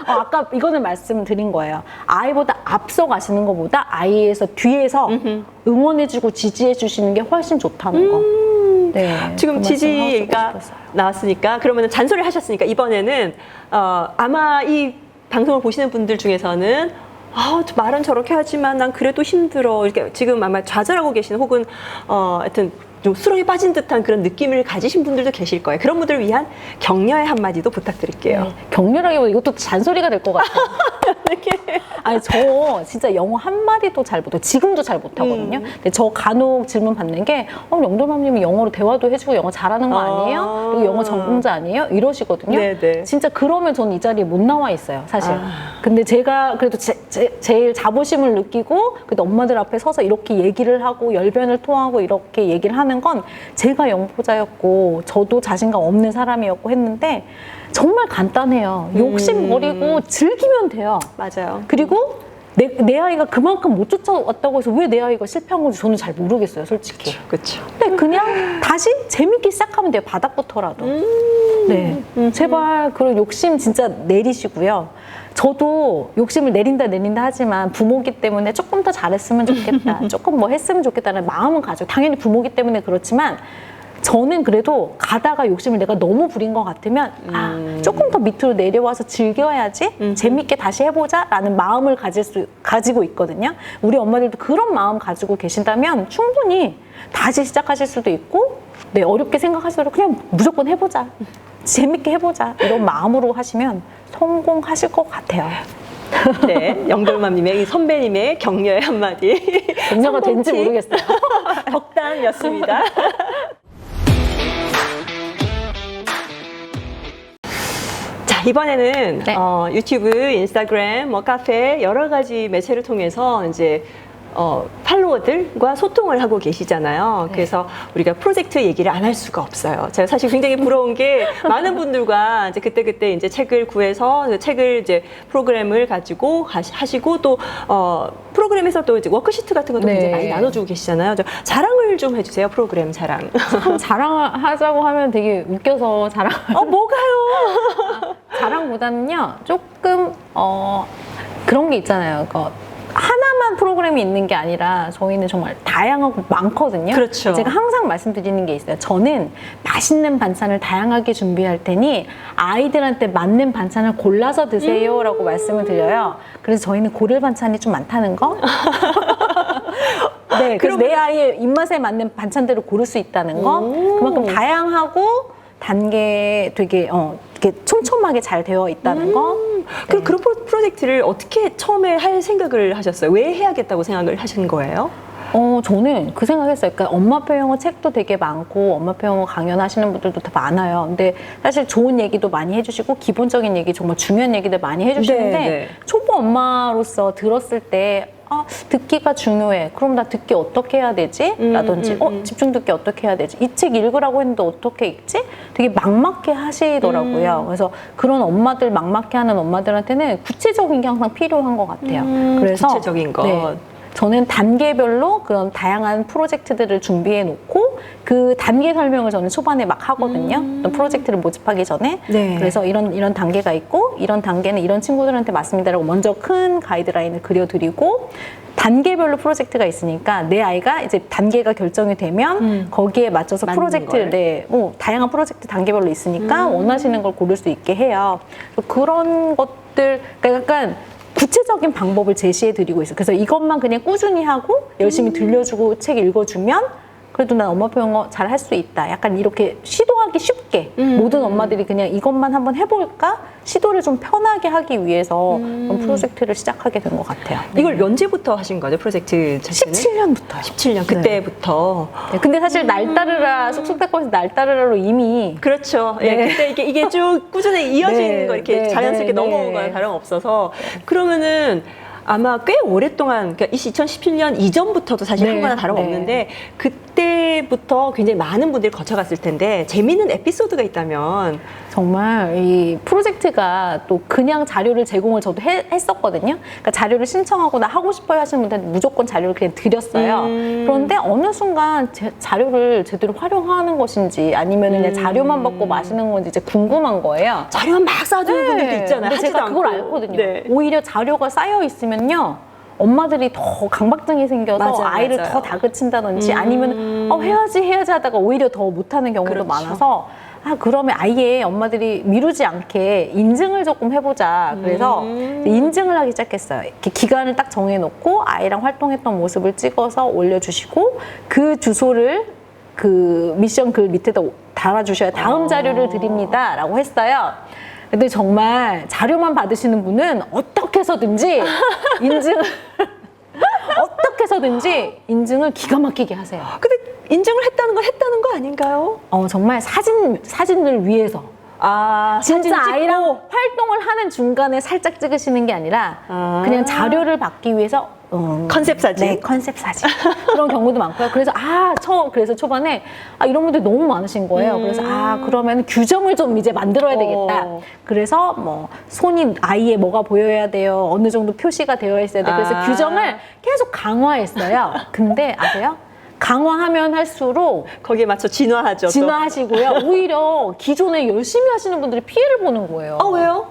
아까 이거는 말씀드린 거예요. 아이보다 앞서 가시는 것보다 아이에서 뒤에서 응원해주고 지지해주시는 게 훨씬 좋다는 거. 지금 지지가 나왔으니까 그러면 잔소리를 하셨으니까 이번에는 아마 이 방송을 보시는 분들 중에서는 말은 저렇게 하지만 난 그래도 힘들어 이렇게 지금 아마 좌절하고 계시는 혹은 하여튼 좀 수렁에 빠진 듯한 그런 느낌을 가지신 분들도 계실 거예요. 그런 분들을 위한 격려의 한마디도 부탁드릴게요. 격려라기보다 이것도 잔소리가 될 것 같아요. 아니 저 진짜 영어 한마디도 잘 못해요. 지금도 잘 못하거든요. 근데 저 간혹 질문 받는 게 영돌맘님이 영어로 대화도 해주고 영어 잘하는 거 아니에요? 그리고 영어 전공자 아니에요? 이러시거든요. 진짜 그러면 저는 이 자리에 못 나와 있어요. 사실. 근데 제가 그래도 제일 자부심을 느끼고 그래도 엄마들 앞에 서서 이렇게 얘기를 하고 열변을 토하고 이렇게 얘기를 하는 건 제가 영포자였고 저도 자신감 없는 사람이었고 했는데 정말 간단해요. 욕심 버리고 즐기면 돼요. 맞아요. 그리고 내 아이가 그만큼 못 쫓아왔다고 해서 왜 내 아이가 실패한 건지 저는 잘 모르겠어요, 솔직히. 그렇죠. 근데 그냥 다시 재밌게 시작하면 돼요, 바닥부터라도. 제발 그런 욕심 진짜 내리시고요. 저도 욕심을 내린다 하지만 부모기 때문에 조금 더 잘했으면 좋겠다, 조금 뭐 했으면 좋겠다는 마음은 가져. 당연히 부모기 때문에 그렇지만 저는 그래도 가다가 욕심을 내가 너무 부린 것 같으면 조금 더 밑으로 내려와서 즐겨야지 재밌게 다시 해보자 라는 마음을 가지고 있거든요. 우리 엄마들도 그런 마음 가지고 계신다면 충분히 다시 시작하실 수도 있고 어렵게 생각하시더라도 그냥 무조건 해보자, 재밌게 해보자 이런 마음으로 하시면 성공하실 것 같아요. 영돌맘님의 이 선배님의 격려의 한마디. 격려가 된지 모르겠어요. 덕담이었습니다. 자, 자, 이번에는 네. 유튜브, 인스타그램, 뭐 카페 여러 가지 매체를 통해서 이제 팔로워들과 소통을 하고 계시잖아요. 네. 그래서 우리가 프로젝트 얘기를 안 할 수가 없어요. 제가 사실 굉장히 부러운 게 많은 분들과 이제 그때 이제 책을 구해서 그 책을 이제 프로그램을 가지고 하시고 또 프로그램에서 또 이제 워크시트 같은 것도 네. 굉장히 많이 나눠주고 계시잖아요. 저 자랑을 좀 해주세요. 프로그램 자랑. 참 자랑하자고 하면 되게 웃겨서 뭐가요? 자랑보다는요 조금 그런 게 있잖아요. 하나만 프로그램이 있는 게 아니라 저희는 정말 다양하고 많거든요. 그렇죠. 제가 항상 말씀드리는 게 있어요. 저는 맛있는 반찬을 다양하게 준비할 테니 아이들한테 맞는 반찬을 골라서 드세요라고 말씀을 드려요. 그래서 저희는 고를 반찬이 좀 많다는 거. 네, 그래서 내 아이의 입맛에 맞는 반찬들을 고를 수 있다는 거. 그만큼 다양하고 단계 되게 이렇게 촘촘하게 잘 되어 있다는 거. 그럼 그런 프로젝트를 어떻게 처음에 할 생각을 하셨어요? 왜 해야겠다고 생각을 하신 거예요? 저는 그 생각했어요. 그러니까 엄마표 영어 책도 되게 많고 엄마표 영어 강연하시는 분들도 다 많아요. 근데 사실 좋은 얘기도 많이 해주시고 기본적인 얘기 정말 중요한 얘기들 많이 해주시는데 네. 초보 엄마로서 들었을 때 듣기가 중요해. 그럼 나 듣기 어떻게 해야 되지? 라든지 집중 듣기 어떻게 해야 되지? 이 책 읽으라고 했는데 어떻게 읽지? 되게 막막해 하시더라고요. 그래서 그런 엄마들, 막막해 하는 엄마들한테는 구체적인 게 항상 필요한 것 같아요. 그래서 구체적인 것. 네, 저는 단계별로 그런 다양한 프로젝트들을 준비해 놓고 그 단계 설명을 저는 초반에 막 하거든요. 어떤 프로젝트를 모집하기 전에. 네. 그래서 이런 단계가 있고 이런 단계는 이런 친구들한테 맞습니다라고 먼저 큰 가이드라인을 그려드리고 단계별로 프로젝트가 있으니까 내 아이가 이제 단계가 결정이 되면 거기에 맞춰서 맞는 프로젝트를 다양한 프로젝트 단계별로 있으니까 원하시는 걸 고를 수 있게 해요. 그런 것들 그러니까 약간 구체적인 방법을 제시해 드리고 있어요. 그래서 이것만 그냥 꾸준히 하고 열심히 들려주고 책 읽어주면 그래도 난 엄마표 영어 잘 할 수 있다. 약간 이렇게 시도하기 쉽게 모든 엄마들이 그냥 이것만 한번 해볼까? 시도를 좀 편하게 하기 위해서 그런 프로젝트를 시작하게 된 것 같아요. 이걸 언제부터 하신 거죠? 프로젝트 자체는? 17년부터요. 17년 그때부터. 네, 근데 사실 날 따르라 쑥쑥대꽃에서 날 따르라로 이미 그렇죠. 네. 예, 그때 이게 쭉 꾸준히 이어지는 네, 거 이렇게 네, 자연스럽게 네, 넘어온 네. 거랑 다름없어서 그러면은 아마 꽤 오랫동안 그러니까 2017년 이전부터도 사실 네, 한 거나 다름없는데 그때부터 굉장히 많은 분들이 거쳐갔을 텐데 재미있는 에피소드가 있다면 정말 이 프로젝트가 또 그냥 자료를 제공을 저도 했었거든요. 그러니까 자료를 신청하고 나 하고 싶어요 하시는 분들한테 무조건 자료를 그냥 드렸어요. 그런데 어느 순간 자료를 제대로 활용하는 것인지 아니면 그냥 자료만 받고 마시는 건지 이제 궁금한 거예요. 자료만 막 쌓아두는 분들도 있잖아요. 근데 제가 하지도 그걸 않고. 알거든요. 네. 오히려 자료가 쌓여 있으면요. 엄마들이 더 강박증이 생겨서 맞아요, 아이를 맞아요. 더 다그친다든지 아니면 해야지 하다가 오히려 더 못하는 경우도 그렇죠. 많아서 그러면 아예 엄마들이 미루지 않게 인증을 조금 해보자. 그래서 인증을 하기 시작했어요. 이렇게 기간을 딱 정해놓고 아이랑 활동했던 모습을 찍어서 올려주시고 그 주소를 그 미션 글 밑에다 달아주셔야 다음 자료를 드립니다. 라고 했어요. 근데 정말 자료만 받으시는 분은 어떻게 해서든지 인증을 기가 막히게 하세요. 근데 인증을 했다는 건 했다는 거 아닌가요? 정말 사진을 위해서. 사진 진짜 찍고? 아이랑 활동을 하는 중간에 살짝 찍으시는 게 아니라 그냥 자료를 받기 위해서 컨셉 사진? 네, 컨셉 사진. 그런 경우도 많고요. 그래서 그래서 초반에 이런 분들이 너무 많으신 거예요. 그래서 그러면 규정을 좀 이제 만들어야 되겠다. 그래서 뭐 손이 아이의 뭐가 보여야 돼요. 어느 정도 표시가 되어 있어야 돼요. 그래서 규정을 계속 강화했어요. 근데 아세요? 강화하면 할수록 거기에 맞춰 진화하죠. 또. 진화하시고요. 오히려 기존에 열심히 하시는 분들이 피해를 보는 거예요. 왜요?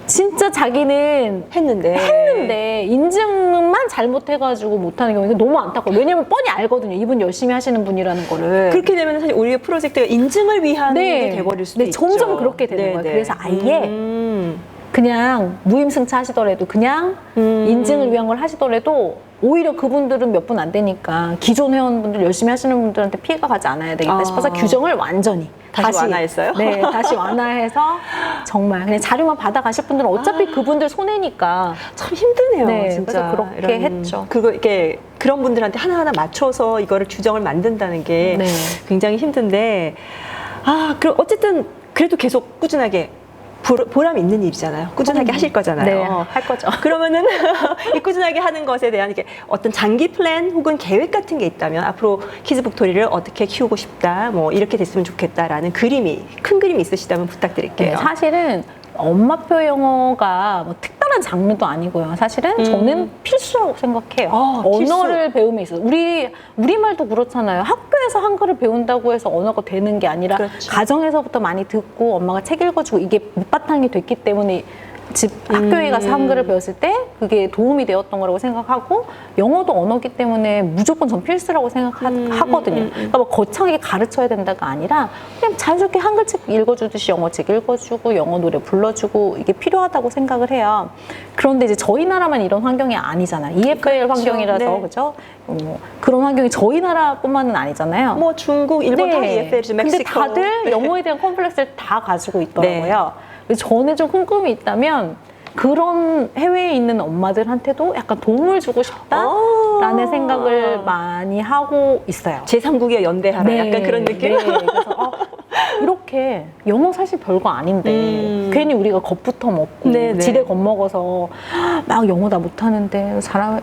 진짜 자기는 했는데 인증만 잘못해가지고 못하는 경우가 너무 안타까워요. 왜냐면 뻔히 알거든요. 이분 열심히 하시는 분이라는 거를. 그렇게 되면 사실 우리의 프로젝트가 인증을 위한 게 돼버릴 수도 있죠. 점점 그렇게 되는 거예요. 그래서 아예 그냥 무임승차 하시더라도 그냥 인증을 위한 걸 하시더라도 오히려 그분들은 몇 분 안 되니까 기존 회원분들 열심히 하시는 분들한테 피해가 가지 않아야 되겠다 싶어서 규정을 완전히 다시 완화했어요? 네, 다시 완화해서 정말 그냥 자료만 받아가실 분들은 어차피 그분들 손해니까 참 힘드네요. 네, 진짜. 그래서 그렇게 했죠. 그리고 이렇게 그런 분들한테 하나하나 맞춰서 이거를 규정을 만든다는 게 굉장히 힘든데 그럼 어쨌든 그래도 계속 꾸준하게 보람 있는 일이잖아요. 꾸준하게 하실 거잖아요. 네, 할 거죠. 그러면은 이 꾸준하게 하는 것에 대한 이렇게 어떤 장기 플랜 혹은 계획 같은 게 있다면 앞으로 키즈북토리를 어떻게 키우고 싶다, 뭐 이렇게 됐으면 좋겠다라는 큰 그림이 있으시다면 부탁드릴게요. 네, 사실은 엄마표 영어가 뭐 특별한 장르도 아니고요. 사실은 저는 필수라고 생각해요. 필수. 언어를 배움에 있어서 우리말도 그렇잖아요. 학교에서 한글을 배운다고 해서 언어가 되는 게 아니라 그렇죠. 가정에서부터 많이 듣고 엄마가 책 읽어주고 이게 밑바탕이 됐기 때문에 학교에 가서 한글을 배웠을 때 그게 도움이 되었던 거라고 생각하고 영어도 언어기 때문에 무조건 전 필수라고 생각하거든요. 그러니까 뭐 거창하게 가르쳐야 된다가 아니라 그냥 자연스럽게 한글책 읽어주듯이 영어책 읽어주고 영어 노래 불러주고 이게 필요하다고 생각을 해요. 그런데 이제 저희 나라만 이런 환경이 아니잖아요. EFL 환경이라서 네. 그죠? 그런 환경이 저희 나라뿐만은 아니잖아요. 뭐 중국, 일본 다 EFL이죠. 근데 멕시코. 다들 영어에 대한 컴플렉스를 다 가지고 있더라고요. 그래서 저는 좀 꿈이 있다면 그런 해외에 있는 엄마들한테도 약간 도움을 주고 싶다라는 생각을 많이 하고 있어요. 제3국에 연대하라. 약간 그런 느낌? 네. 그래서 이렇게 영어 사실 별거 아닌데 괜히 우리가 겁부터 먹고 네네. 지레 겁먹어서 막 영어 다 못하는데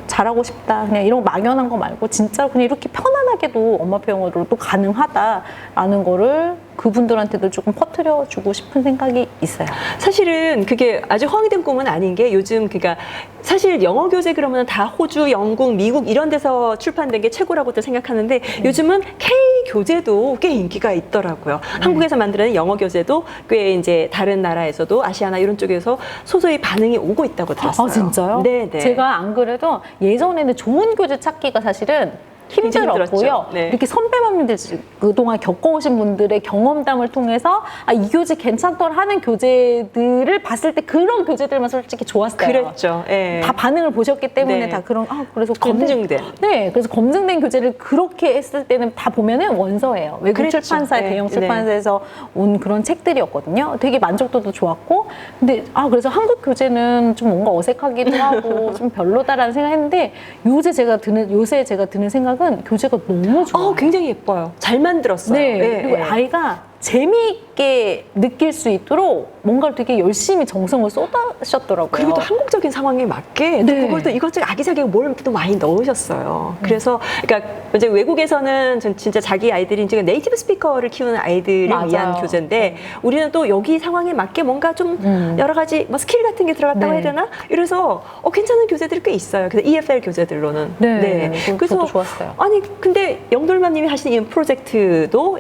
잘하고 싶다. 그냥 이런 막연한 거 말고 진짜 그냥 이렇게 편안하게도 엄마표 영어로 또 가능하다라는 거를 그분들한테도 조금 퍼뜨려 주고 싶은 생각이 있어요. 사실은 그게 아주 허황된 꿈은 아닌 게 요즘 그러니까 사실 영어 교재 그러면 다 호주, 영국, 미국 이런 데서 출판된 게 최고라고도 생각하는데 요즘은 K 교재도 꽤 인기가 있더라고요. 한국에서 만드는 영어 교재도 꽤 이제 다른 나라에서도 아시아나 이런 쪽에서 소소히 반응이 오고 있다고 들었어요. 아, 진짜요? 네, 네. 제가 안 그래도 예전에는 좋은 교재 찾기가 사실은 힘들었고요. 네. 이렇게 선배맘들 그동안 겪어오신 분들의 경험담을 통해서 이 교재 괜찮더라 하는 교재들을 봤을 때 그런 교재들만 솔직히 좋았어요. 그랬죠. 예. 다 반응을 보셨기 때문에 네. 다 그런 그래서 검증된. 네, 그래서 검증된 교재를 그렇게 했을 때는 다 보면은 원서예요. 외국 그랬죠. 출판사, 네. 대형 출판사에서 온 그런 책들이었거든요. 되게 만족도도 좋았고, 근데 그래서 한국 교재는 좀 뭔가 어색하기도 하고 좀 별로다라는 생각했는데 요새 제가 드는 생각은 교재가 너무 좋아요. 굉장히 예뻐요. 잘 만들었어요. 네, 예, 그리고 예. 아이가 재미있게 느낄 수 있도록 뭔가를 되게 열심히 정성을 쏟으셨더라고요. 그리고 또 한국적인 상황에 맞게 또 네. 그걸 또 이것저것 아기자기하게 뭘 또 많이 넣으셨어요. 그래서 그러니까 이제 외국에서는 진짜 자기 아이들이 이제 네이티브 스피커를 키우는 아이들을 맞아요. 위한 교재인데 우리는 또 여기 상황에 맞게 뭔가 좀 여러 가지 뭐 스킬 같은 게 들어갔다고 네. 해야 되나? 이래서 괜찮은 교재들이 꽤 있어요. 그래서 EFL 교재들로는. 네, 저도 좋았어요. 아니 근데 영돌맘님이 하신 이 프로젝트도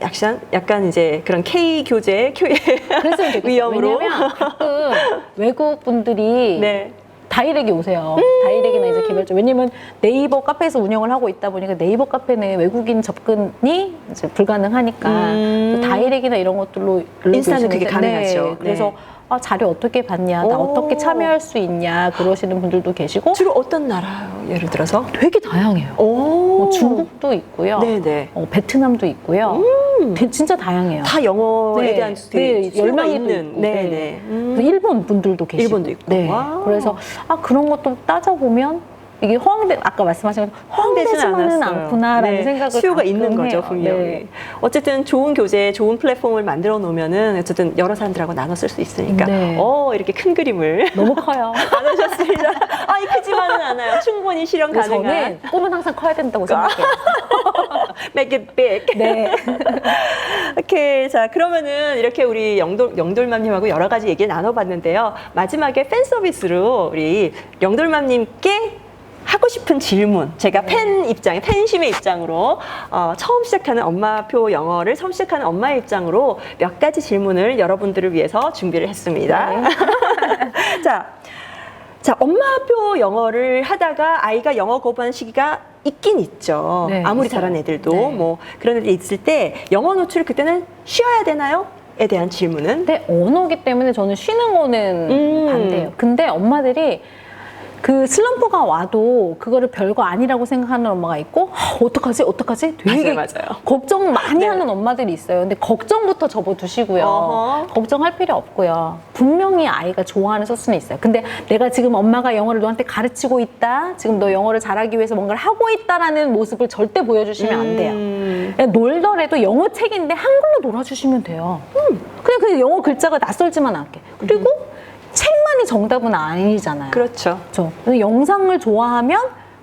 약간 이제 그런 K 교재 그랬으면 좋겠어요. 위험으로. 왜냐면 가끔 외국 분들이 네. 다이렉이 오세요. 다이렉이나 이제 개별적. 왜냐면 네이버 카페에서 운영을 하고 있다 보니까 네이버 카페는 외국인 접근이 이제 불가능하니까 다이렉이나 이런 것들로 인스타는 그게 가능하죠. 네. 그래서 자료 어떻게 받냐, 나 어떻게 참여할 수 있냐 그러시는 분들도 계시고 주로 어떤 나라요? 예를 들어서? 되게 다양해요. 오. 중국도 있고요. 네네. 베트남도 있고요. 진짜 다양해요. 다 영어에 네. 대한 네, 수요가 열망이 있는. 있고. 네네. 일본 분들도 계시고. 일본도 있고. 네. 와우. 그래서 그런 것도 따져보면 이게 아까 말씀하신 허황되지만은 않구나라는 생각을 수요가 가끔 있는 거죠, 해요. 분명히. 네. 어쨌든 좋은 교재, 좋은 플랫폼을 만들어 놓으면은 어쨌든 여러 사람들하고 나눠 쓸 수 있으니까. 네. 이렇게 큰 그림을 너무 커요. 나누셨습니다. 크지만은 않아요. 충분히 실현 근데 가능한. 저는 꿈은 항상 커야 된다고 생각해요. Make it big. 네. 오케이. 자, 그러면은 이렇게 우리 영돌맘님하고 여러 가지 얘기를 나눠봤는데요. 마지막에 팬 서비스로 우리 영돌맘님께 하고 싶은 질문, 제가 팬심의 입장으로 처음 시작하는 엄마표 영어를 처음 시작하는 엄마의 입장으로 몇 가지 질문을 여러분들을 위해서 준비를 했습니다. 네. 자, 엄마표 영어를 하다가 아이가 영어 거부하는 시기가 있긴 있죠. 네, 아무리 있어요. 잘하는 애들도 네. 뭐 그런 애들이 있을 때 영어 노출을 그때는 쉬어야 되나요? 에 대한 질문은 근데 언어기 때문에 저는 쉬는 거는 반대예요. 근데 엄마들이 그 슬럼프가 와도 그거를 별거 아니라고 생각하는 엄마가 있고 어떡하지? 되게 맞아요. 걱정 많이 네. 하는 엄마들이 있어요. 근데 걱정부터 접어두시고요. 어허. 걱정할 필요 없고요. 분명히 아이가 좋아하는 소스는 있어요. 근데 내가 지금 엄마가 영어를 너한테 가르치고 있다. 지금 너 영어를 잘하기 위해서 뭔가를 하고 있다라는 모습을 절대 보여주시면 안 돼요. 그냥 놀더라도 영어 책인데 한글로 놀아주시면 돼요. 그냥 그 영어 글자가 낯설지만 않게. 그리고 책만이 정답은 아니잖아요. 그렇죠. 그렇죠. 그래서 영상을 좋아하면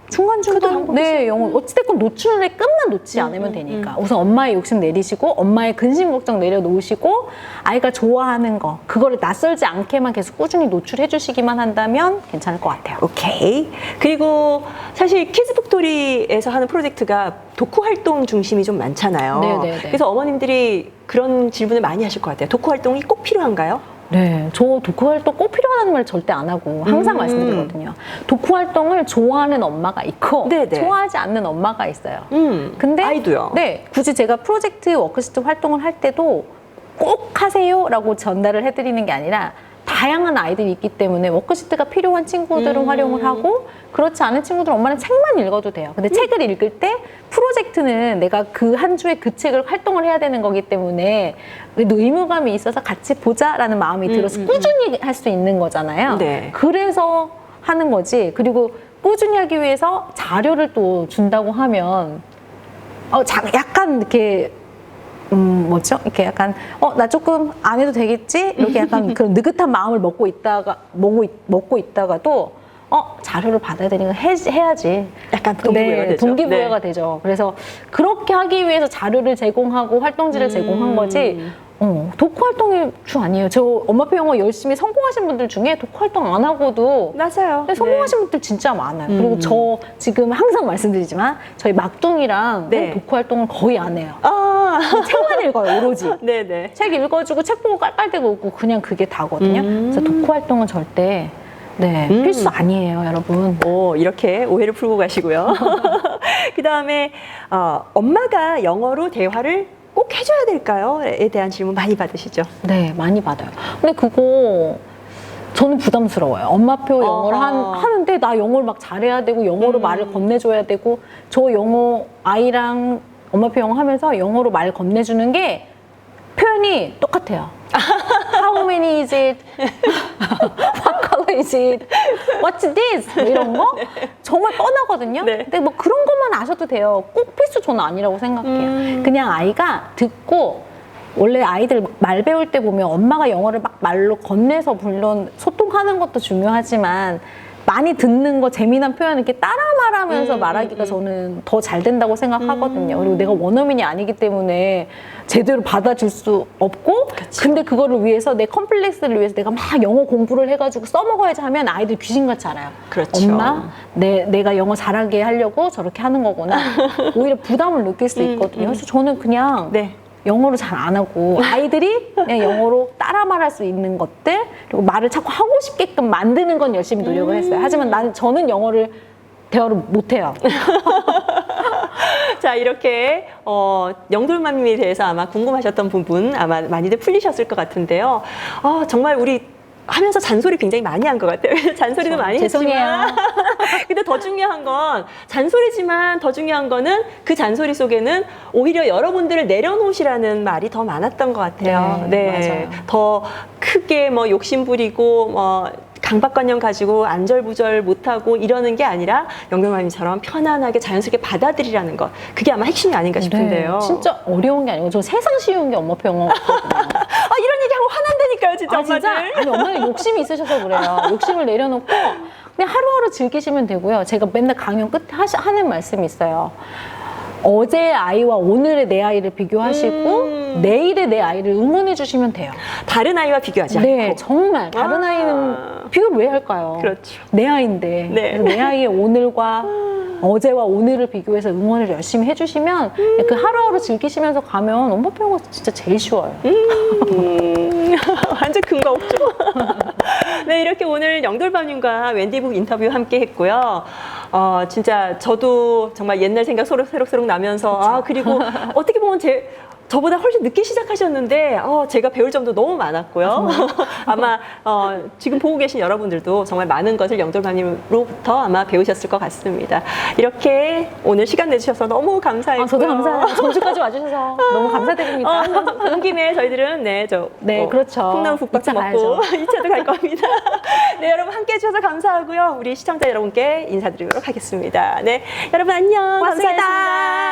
중간중간 네, 영어 어찌됐건 노출의 끝만 놓지 않으면 되니까 우선 엄마의 욕심 내리시고 엄마의 근심 걱정 내려놓으시고 아이가 좋아하는 거 그거를 낯설지 않게만 계속 꾸준히 노출해 주시기만 한다면 괜찮을 것 같아요. 오케이. 그리고 사실 키즈북토리에서 하는 프로젝트가 독후 활동 중심이 좀 많잖아요. 네네네. 그래서 어머님들이 그런 질문을 많이 하실 것 같아요. 독후 활동이 꼭 필요한가요? 네, 저 독후 활동 꼭 필요하다는 말 절대 안 하고 항상 말씀드리거든요. 독후 활동을 좋아하는 엄마가 있고 네네. 좋아하지 않는 엄마가 있어요. 근데 아이도요. 네, 굳이 제가 프로젝트 워크시트 활동을 할 때도 꼭 하세요라고 전달을 해드리는 게 아니라 다양한 아이들이 있기 때문에 워크시트가 필요한 친구들은 활용을 하고 그렇지 않은 친구들은 엄마는 책만 읽어도 돼요. 근데 책을 읽을 때 프로젝트는 내가 그 한 주에 그 책을 활동을 해야 되는 거기 때문에 그래도 의무감이 있어서 같이 보자라는 마음이 들어서 꾸준히 할 수 있는 거잖아요. 네. 그래서 하는 거지. 그리고 꾸준히 하기 위해서 자료를 또 준다고 하면 약간 이렇게 뭐죠? 이렇게 약간 나 조금 안 해도 되겠지? 이렇게 약간 그런 느긋한 마음을 먹고 있다가도 자료를 받아야 되니까 해야지. 약간 동기부여가 되죠. 동기부여가 네. 되죠. 그래서 그렇게 하기 위해서 자료를 제공하고 활동지를 제공한 거지. 독후 활동이 주 아니에요. 저 엄마표 영어 열심히 성공하신 분들 중에 독후 활동 안 하고도 맞아요. 성공하신 분들 진짜 많아요. 그리고 저 지금 항상 말씀드리지만 저희 막둥이랑 네. 독후 활동을 거의 안 해요. 아, 책만 읽어요, 오로지. 네네. 책 읽어주고 책 보고 깔깔대고 웃고 그냥 그게 다거든요. 그래서 독후 활동은 절대 필수 아니에요, 여러분. 오, 이렇게 오해를 풀고 가시고요. 그 다음에 엄마가 영어로 대화를 꼭 해줘야 될까요?에 대한 질문 많이 받으시죠? 네, 많이 받아요. 근데 그거 저는 부담스러워요. 엄마표 영어를 하는데 나 영어를 막 잘해야 되고 영어로 말을 건네줘야 되고 저 영어 아이랑 엄마표 영어 하면서 영어로 말 건네주는 게 표현이 똑같아요. How many is it? What color is it? What's this? 뭐 이런 거? 정말 뻔하거든요. 네. 근데 뭐 그런 것만 아셔도 돼요. 꼭 필수 저는 아니라고 생각해요. 그냥 아이가 듣고 원래 아이들 말 배울 때 보면 엄마가 영어를 막 말로 건네서 물론 소통하는 것도 중요하지만 많이 듣는 거 재미난 표현 이렇게 따라 말하면서 말하기가 저는 더 잘 된다고 생각하거든요. 그리고 내가 원어민이 아니기 때문에 제대로 받아줄 수 없고 근데 그거를 위해서 내 컴플렉스를 위해서 내가 막 영어 공부를 해가지고 써먹어야지 하면 아이들 귀신같이 알아요. 그렇죠. 엄마 내가 영어 잘하게 하려고 저렇게 하는 거구나. 오히려 부담을 느낄 수 있거든요. 그래서 저는 그냥 네. 영어를 잘 안 하고 아이들이 그냥 영어로 따라 말할 수 있는 것들 그리고 말을 자꾸 하고 싶게끔 만드는 건 열심히 노력을 했어요. 하지만 저는 영어를 대화를 못해요. 자, 이렇게 영돌맘님에 대해서 아마 궁금하셨던 부분 아마 많이들 풀리셨을 것 같은데요. 정말 우리 하면서 잔소리 굉장히 많이 한 것 같아요. 잔소리도 많이 죄송해요. 했지만 근데 더 중요한 건 잔소리지만 더 중요한 거는 그 잔소리 속에는 오히려 여러분들을 내려놓으시라는 말이 더 많았던 것 같아요. 네, 맞아요. 더 크게 뭐 욕심 부리고 뭐 강박관념 가지고 안절부절 못하고 이러는 게 아니라 영돌맘님처럼 편안하게 자연스럽게 받아들이라는 것 그게 아마 핵심이 아닌가 싶은데요. 네, 진짜 어려운 게 아니고 저 세상 쉬운 게 엄마표 영어거든요. 이런 얘기하고 화난다니까요, 진짜 엄마들. 진짜? 아니 엄마는 욕심이 있으셔서 그래요. 욕심을 내려놓고 그냥 하루하루 즐기시면 되고요. 제가 맨날 강연 끝에 하는 말씀이 있어요. 어제 아이와 오늘의 내 아이를 비교하시고 내일의 내 아이를 응원해 주시면 돼요. 다른 아이와 비교하지 않고. 네, 정말 다른 아이는 비교를 왜 할까요? 그렇죠. 내 아이인데 네. 그래서 내 아이의 오늘과 어제와 오늘을 비교해서 응원을 열심히 해주시면 그 하루하루 즐기시면서 가면 엄마표 영어 진짜 제일 쉬워요. 완전 근거 없죠. 네, 이렇게 오늘 영돌밤님과 웬디북 인터뷰 함께 했고요. 진짜 저도 정말 옛날 생각 새록새록 나면서 그리고 어떻게 보면 저보다 훨씬 늦게 시작하셨는데 제가 배울 점도 너무 많았고요. 아마 지금 보고 계신 여러분들도 정말 많은 것을 영돌마님으로부터 아마 배우셨을 것 같습니다. 이렇게 오늘 시간 내주셔서 너무 감사했고요. 저도 감사해요. 전주까지 와주셔서 너무 감사드립니다. 온 김에 저희들은 그렇죠. 콩나물 국밥도 2차 먹고 가야죠. 2차도 갈 겁니다. 네, 여러분 함께 해주셔서 감사하고요. 우리 시청자 여러분께 인사드리도록 하겠습니다. 네, 여러분 안녕. 고맙습니다. 감사했습니다.